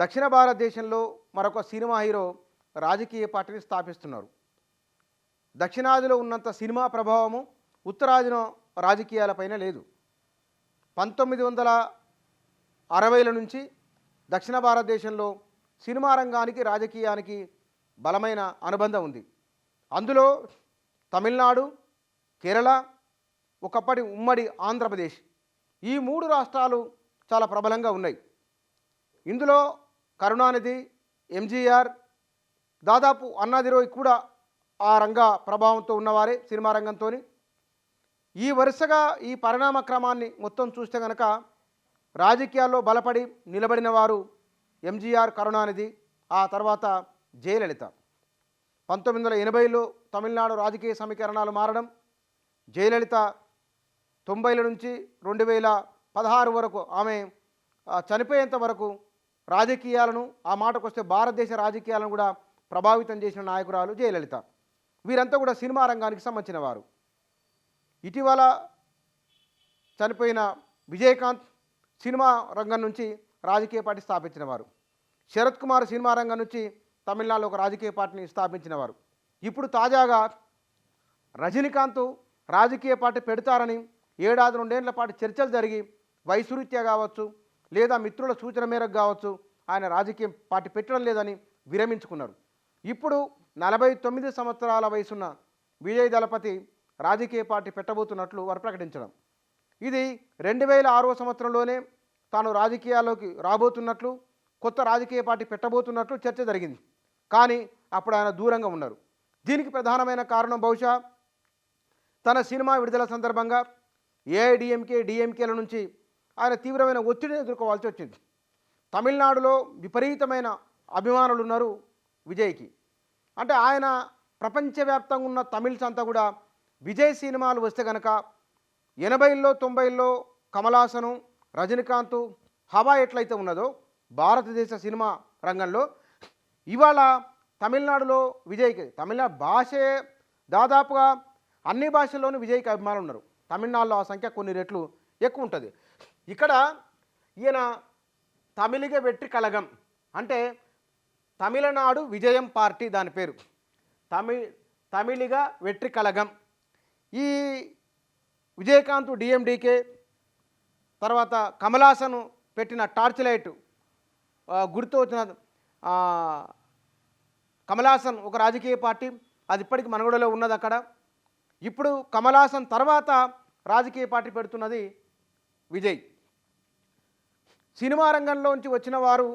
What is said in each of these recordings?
దక్షిణ భారతదేశంలో మరొక సినిమా హీరో రాజకీయ పార్టీని స్థాపిస్తున్నారు. దక్షిణాదిలో ఉన్నంత సినిమా ప్రభావము ఉత్తరాదిన రాజకీయాలపైన లేదు. 1960ల నుంచి దక్షిణ భారతదేశంలో సినిమా రంగానికి రాజకీయానికి బలమైన అనుబంధం ఉంది. అందులో తమిళనాడు, కేరళ, ఒకప్పటి ఉమ్మడి ఆంధ్రప్రదేశ్, ఈ 3 రాష్ట్రాలు చాలా ప్రబలంగా ఉన్నాయి. ఇందులో కరుణానిధి, ఎంజీఆర్, దాదాపు అన్నాదిరోయ్ కూడా ఆ రంగ ప్రభావంతో ఉన్నవారే సినిమా రంగంతో. ఈ వరుసగా ఈ పరిణామ క్రమాన్ని మొత్తం చూస్తే కనుక రాజకీయాల్లో బలపడి నిలబడిన వారు ఎంజీఆర్, కరుణానిధి, ఆ తర్వాత జయలలిత. 1980లో తమిళనాడు రాజకీయ సమీకరణాలు మారడం, జయలలిత 90ల నుంచి 2016 వరకు ఆమె చనిపోయేంత వరకు రాజకీయాలను, ఆ మాటకు వస్తే భారతదేశ రాజకీయాలను కూడా ప్రభావితం చేసిన నాయకురాలు జయలలిత. వీరంతా కూడా సినిమా రంగానికి సంబంధించిన వారు. ఇటీవల చనిపోయిన విజయకాంత్ సినిమా రంగం నుంచి రాజకీయ పార్టీ స్థాపించిన వారు. శరత్ కుమార్ సినిమా రంగం నుంచి తమిళనాడులో ఒక రాజకీయ పార్టీని స్థాపించిన వారు. ఇప్పుడు తాజాగా రజనీకాంత్ రాజకీయ పార్టీ పెడతారని 7-2 ఏళ్ల పాటు చర్చలు జరిగి వయసురీత్యా కావచ్చు లేదా మిత్రుల సూచన మేరకు కావచ్చు ఆయన రాజకీయ పార్టీ పెట్టడం లేదని విరమించుకున్నారు. ఇప్పుడు 49 సంవత్సరాల వయసున్న విజయ్ దళపతి రాజకీయ పార్టీ పెట్టబోతున్నట్లు వారు ప్రకటించడం, ఇది 2006వ సంవత్సరంలోనే తాను రాజకీయాల్లోకి రాబోతున్నట్లు, కొత్త రాజకీయ పార్టీ పెట్టబోతున్నట్లు చర్చ జరిగింది. కానీ అప్పుడు ఆయన దూరంగా ఉన్నారు. దీనికి ప్రధానమైన కారణం బహుశా తన సినిమా విడుదల సందర్భంగా ఏఐడిఎంకే, డిఎంకేల నుంచి ఆయన తీవ్రమైన ఒత్తిడిని ఎదుర్కోవాల్సి వచ్చింది. తమిళనాడులో విపరీతమైన అభిమానులు ఉన్నారు విజయ్కి. అంటే ఆయన ప్రపంచవ్యాప్తంగా ఉన్న తమిళ్స్ అంతా కూడా విజయ్ సినిమాలు వస్తే కనుక 80ల్లో 90ల్లో కమలాసను, రజనీకాంత్ హవా ఎట్లయితే ఉన్నదో భారతదేశ సినిమా రంగంలో ఇవాళ తమిళనాడులో విజయ్కి, తమిళనాడు భాషే దాదాపుగా అన్ని భాషల్లోనూ విజయ్కి అభిమానులు ఉన్నారు. తమిళనాడులో ఆ సంఖ్య కొన్ని రెట్లు ఎక్కువ ఉంటుంది. ఇక్కడ ఈయన తమిళిగ వెట్రి కళగం అంటే తమిళనాడు విజయం పార్టీ, దాని పేరు తమిళిగ వెట్రి కళగం. ఈ విజయకాంత్ డిఎండికే, తర్వాత కమలాసను పెట్టిన టార్చ్ లైట్ గుర్తు వచ్చిన కమలాసన్ ఒక రాజకీయ పార్టీ, అది ఇప్పటికి మనుగడలో ఉన్నది అక్కడ. ఇప్పుడు కమలాసన్ తర్వాత రాజకీయ పార్టీ పెడుతున్నది విజయ్. సినిమా రంగంలోంచి వచ్చిన వారు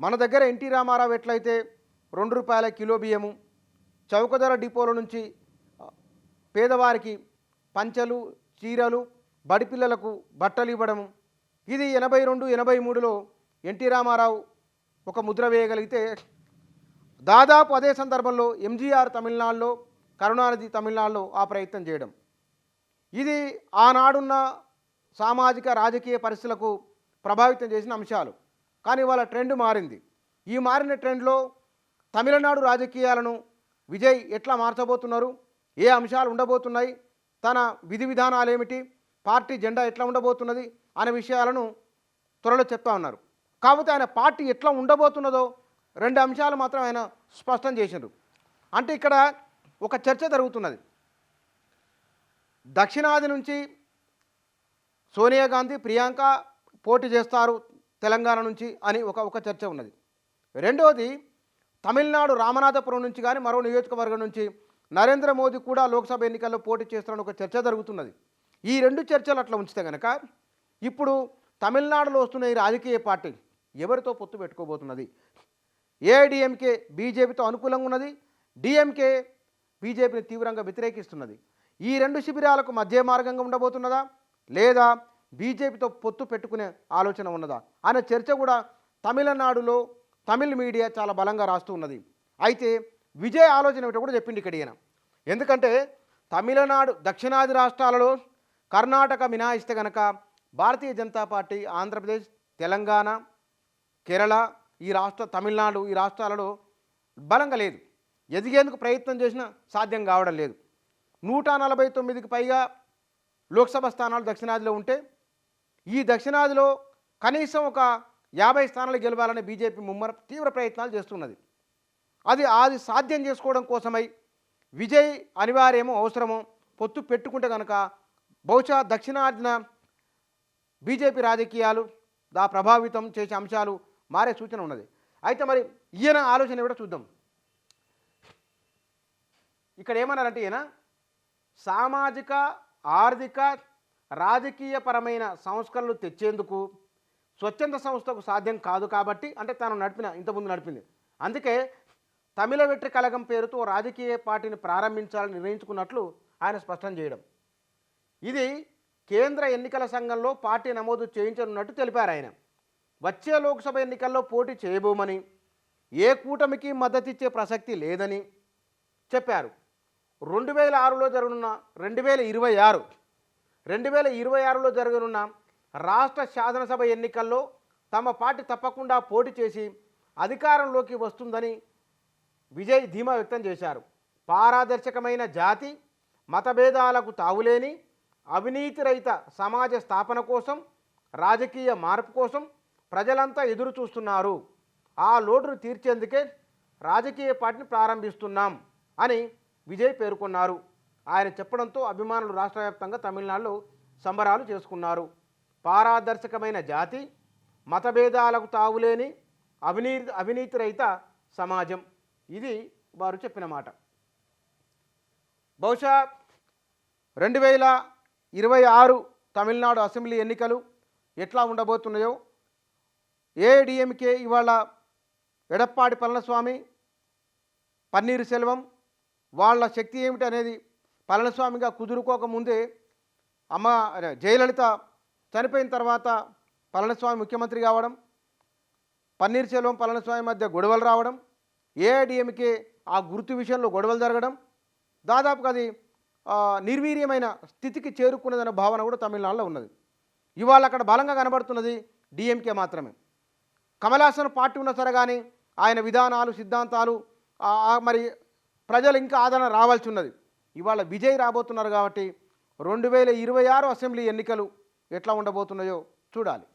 మన దగ్గర ఎన్టీ రామారావు ఎట్లయితే ₹2 కిలో బియ్యము, చౌకధర డిపోల నుంచి పేదవారికి పంచలు, చీరలు, బడిపిల్లలకు బట్టలు ఇవ్వడము, ఇది 82, 83లో ఎన్టీ రామారావు ఒక ముద్ర వేయగలిగితే దాదాపు అదే సందర్భంలో ఎంజీఆర్ తమిళనాడులో, కరుణానిధి తమిళనాడులో ఆ ప్రయత్నం చేయడం, ఇది ఆనాడున్న సామాజిక రాజకీయ పరిస్థితులకు ప్రభావితం చేసిన అంశాలు. కానీ వాళ్ళ ట్రెండ్ మారింది. ఈ మారిన ట్రెండ్లో తమిళనాడు రాజకీయాలను విజయ్ ఎట్లా మార్చబోతున్నారు, ఏ అంశాలు ఉండబోతున్నాయి, తన విధి విధానాలు ఏమిటి, పార్టీ జెండా ఎట్లా ఉండబోతున్నది అనే విషయాలను త్వరలో చెప్తా ఉన్నారు. కాకపోతే ఆయన పార్టీ ఎట్లా ఉండబోతున్నదో 2 అంశాలు మాత్రం ఆయన స్పష్టం చేసిండ్రు. అంటే ఇక్కడ ఒక చర్చ జరుగుతున్నది. దక్షిణాది నుంచి సోనియా గాంధీ, ప్రియాంక పోటీ చేస్తారు తెలంగాణ నుంచి అని ఒక చర్చ ఉన్నది. రెండోది తమిళనాడు రామనాథపురం నుంచి కానీ మరో నియోజకవర్గం నుంచి నరేంద్ర మోదీ కూడా లోక్సభ ఎన్నికల్లో పోటీ చేస్తారని ఒక చర్చ జరుగుతున్నది. ఈ 2 చర్చలు అట్లా ఉంచితే కనుక ఇప్పుడు తమిళనాడులో వస్తున్న ఈ రాజకీయ పార్టీ ఎవరితో పొత్తు పెట్టుకోబోతున్నది? ఏఐడిఎంకే బీజేపీతో అనుకూలంగా ఉన్నది, డిఎంకే బీజేపీని తీవ్రంగా వ్యతిరేకిస్తున్నది. ఈ 2 శిబిరాలకు మధ్య మార్గంగా ఉండబోతున్నదా లేదా బీజేపీతో పొత్తు పెట్టుకునే ఆలోచన ఉన్నదా అనే చర్చ కూడా తమిళనాడులో తమిళ్ మీడియా చాలా బలంగా రాస్తూ ఉన్నది. అయితే విజయ్ ఆలోచన ఏమిటో కూడా చెప్పింది ఇక్కడ ఈయన. ఎందుకంటే తమిళనాడు దక్షిణాది రాష్ట్రాలలో కర్ణాటక మినహాయిస్తే కనుక భారతీయ జనతా పార్టీ ఆంధ్రప్రదేశ్, తెలంగాణ, కేరళ, ఈ తమిళనాడు ఈ రాష్ట్రాలలో బలంగా లేదు. ఎదిగేందుకు ప్రయత్నం చేసినా సాధ్యం కావడం లేదు. 149కి పైగా లోక్సభ స్థానాలు దక్షిణాదిలో ఉంటే ఈ దక్షిణాదిలో కనీసం ఒక 50 స్థానాలు గెలవాలని బీజేపీ తీవ్ర ప్రయత్నాలు చేస్తున్నది. అది సాధ్యం చేసుకోవడం కోసమై విజయ్ అనివార్యమో అవసరమో పొత్తు పెట్టుకుంటే కనుక బహుశా దక్షిణాదిన బీజేపీ రాజకీయాలు ప్రభావితం చేసే అంశాలు మారే సూచన ఉన్నది. అయితే మరి ఈయన ఆలోచన కూడా చూద్దాం. ఇక్కడ ఏమన్నారంటే ఈయన సామాజిక ఆర్థిక రాజకీయపరమైన సంస్కరణలు తెచ్చేందుకు స్వచ్ఛంద సంస్థకు సాధ్యం కాదు కాబట్టి, అంటే తాను ఇంతకుముందు నడిపింది, అందుకే తమిళ వెట్రి కళగం పేరుతో రాజకీయ పార్టీని ప్రారంభించాలని నిర్ణయించుకున్నట్లు ఆయన స్పష్టం చేయడం. ఇది కేంద్ర ఎన్నికల సంఘంలో పార్టీ నమోదు చేయించనున్నట్టు తెలిపారు ఆయన. వచ్చే లోక్సభ ఎన్నికల్లో పోటీ చేయబోమని, ఏ కూటమికి మద్దతిచ్చే ప్రసక్తి లేదని చెప్పారు. 2026లో జరగనున్న 2026లో జరగనున్న రాష్ట్ర శాసనసభ ఎన్నికల్లో తమ పార్టీ తప్పకుండా పోటీ చేసి అధికారంలోకి వస్తుందని విజయ్ ధీమా వ్యక్తం చేశారు. పారదర్శకమైన జాతి మతభేదాలకు తావులేని అవినీతి రహిత సమాజ స్థాపన కోసం, రాజకీయ మార్పు కోసం ప్రజలంతా ఎదురు చూస్తున్నారు. ఆ లోటును తీర్చేందుకే రాజకీయ పార్టీని ప్రారంభిస్తున్నాం అని విజయ్ పేర్కొన్నారు. ఆయన చెప్పడంతో అభిమానులు రాష్ట్ర వ్యాప్తంగా తమిళనాడులో సంబరాలు చేసుకున్నారు. పారదర్శకమైన జాతి మతభేదాలకు తావులేని అవినీతి రహిత సమాజం, ఇది వారు చెప్పిన మాట. బహుశా 2026 తమిళనాడు అసెంబ్లీ ఎన్నికలు ఎట్లా ఉండబోతున్నాయో, ఏఐడిఎంకే ఇవాళ ఎడప్పాడి పళనిస్వామి, పన్నీరు సెల్వం వాళ్ళ శక్తి ఏమిటి అనేది పళనిస్వామిగా కుదురుకోకముందే జయలలిత చనిపోయిన తర్వాత పళనిస్వామి ముఖ్యమంత్రి కావడం, పన్నీర్ సెల్వం పళనిస్వామి మధ్య గొడవలు రావడం, ఏఐడిఎంకే ఆ గుర్తు విషయంలో గొడవలు జరగడం, దాదాపుగా అది నిర్వీర్యమైన స్థితికి చేరుకున్నదనే భావన కూడా తమిళనాడులో ఉన్నది. ఇవాళ అక్కడ బలంగా కనబడుతున్నది డిఎంకే మాత్రమే. కమలాసన్ పార్టీ ఉన్న సరే కానీ ఆయన విధానాలు సిద్ధాంతాలు మరి ప్రజలు ఇంకా ఆదరణ రావాల్సి ఉన్నది. ఇవాళ విజయ్ రాబోతున్నారు కాబట్టి 2026 అసెంబ్లీ ఎన్నికలు ఎట్లా ఉండబోతున్నాయో చూడాలి.